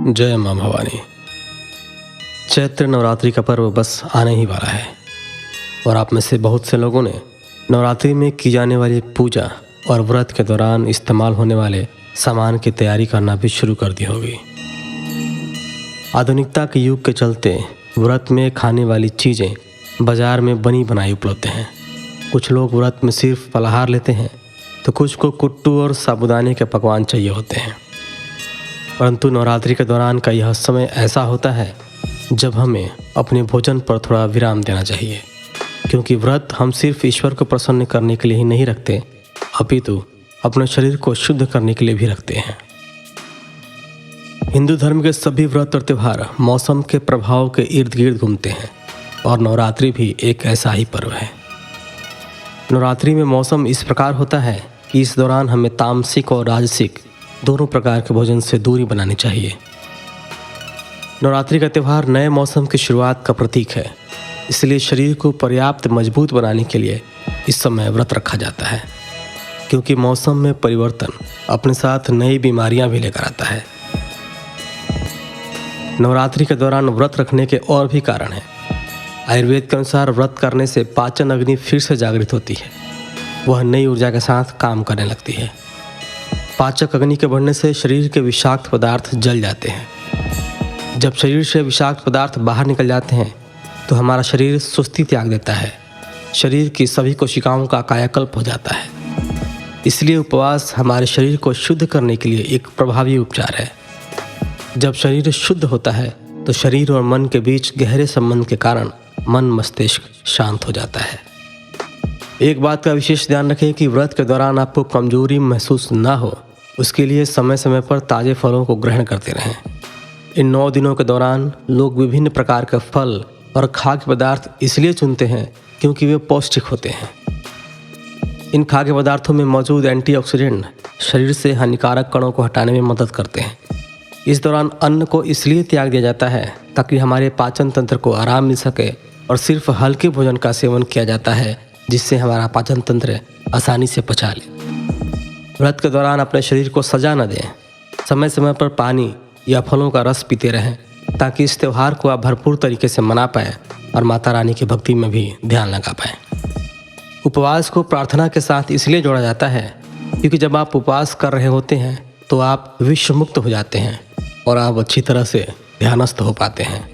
जय माँ भवानी। चैत्र नवरात्रि का पर्व बस आने ही वाला है और आप में से बहुत से लोगों ने नवरात्रि में की जाने वाली पूजा और व्रत के दौरान इस्तेमाल होने वाले सामान की तैयारी करना भी शुरू कर दी होगी। आधुनिकता के युग के चलते व्रत में खाने वाली चीज़ें बाज़ार में बनी बनाई उपलब्ध हैं। कुछ लोग व्रत में सिर्फ फलाहार लेते हैं तो कुछ को कुट्टू और साबूदाने के पकवान चाहिए होते हैं। परंतु नवरात्रि के दौरान का यह समय ऐसा होता है जब हमें अपने भोजन पर थोड़ा विराम देना चाहिए, क्योंकि व्रत हम सिर्फ ईश्वर को प्रसन्न करने के लिए ही नहीं रखते, अपितु अपने शरीर को शुद्ध करने के लिए भी रखते हैं। हिंदू धर्म के सभी व्रत और त्यौहार मौसम के प्रभाव के इर्द गिर्द घूमते हैं और नवरात्रि भी एक ऐसा ही पर्व है। नवरात्रि में मौसम इस प्रकार होता है कि इस दौरान हमें तामसिक और राजसिक दोनों प्रकार के भोजन से दूरी बनानी चाहिए। नवरात्रि का त्यौहार नए मौसम की शुरुआत का प्रतीक है, इसलिए शरीर को पर्याप्त मजबूत बनाने के लिए इस समय व्रत रखा जाता है, क्योंकि मौसम में परिवर्तन अपने साथ नई बीमारियां भी लेकर आता है। नवरात्रि के दौरान व्रत रखने के और भी कारण हैं। आयुर्वेद के अनुसार व्रत करने से पाचन अग्नि फिर से जागृत होती है, वह नई ऊर्जा के साथ काम करने लगती है। पाचक अग्नि के बढ़ने से शरीर के विषाक्त पदार्थ जल जाते हैं। जब शरीर से विषाक्त पदार्थ बाहर निकल जाते हैं तो हमारा शरीर सुस्ती त्याग देता है, शरीर की सभी कोशिकाओं का कायाकल्प हो जाता है। इसलिए उपवास हमारे शरीर को शुद्ध करने के लिए एक प्रभावी उपचार है। जब शरीर शुद्ध होता है तो शरीर और मन के बीच गहरे संबंध के कारण मन मस्तिष्क शांत हो जाता है। एक बात का विशेष ध्यान रखें कि व्रत के दौरान आपको कमजोरी महसूस ना हो, उसके लिए समय समय पर ताज़े फलों को ग्रहण करते रहें। इन 9 दिनों के दौरान लोग विभिन्न प्रकार के फल और खाद्य पदार्थ इसलिए चुनते हैं क्योंकि वे पौष्टिक होते हैं। इन खाद्य पदार्थों में मौजूद एंटीऑक्सीडेंट शरीर से हानिकारक कणों को हटाने में मदद करते हैं। इस दौरान अन्न को इसलिए त्याग दिया जाता है ताकि हमारे पाचन तंत्र को आराम मिल सके और सिर्फ हल्के भोजन का सेवन किया जाता है, जिससे हमारा पाचन तंत्र आसानी से पचा ले। व्रत के दौरान अपने शरीर को सजा न दें। समय समय पर पानी या फलों का रस पीते रहें ताकि इस त्यौहार को आप भरपूर तरीके से मना पाएँ और माता रानी की भक्ति में भी ध्यान लगा पाएँ। उपवास को प्रार्थना के साथ इसलिए जोड़ा जाता है क्योंकि जब आप उपवास कर रहे होते हैं तो आप विश्व मुक्त हो जाते हैं और आप अच्छी तरह से ध्यानस्थ हो पाते हैं।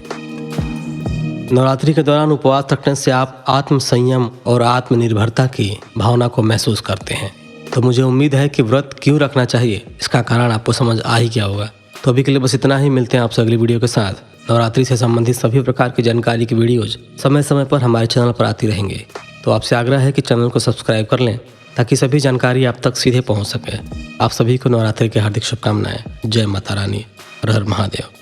नवरात्रि के दौरान उपवास रखने से आप आत्म संयम और आत्मनिर्भरता की भावना को महसूस करते हैं। तो मुझे उम्मीद है कि व्रत क्यों रखना चाहिए इसका कारण आपको समझ आ ही गया होगा। तो अभी के लिए बस इतना ही। मिलते हैं आपसे अगली वीडियो के साथ। नवरात्रि से संबंधित सभी प्रकार की जानकारी की वीडियोज समय समय पर हमारे चैनल पर आती रहेंगे। तो आपसे आग्रह है कि चैनल को सब्सक्राइब कर लें ताकि सभी जानकारी आप तक सीधे पहुँच सके। आप सभी को नवरात्रि की हार्दिक शुभकामनाएं। जय माता रानी। हर हर महादेव।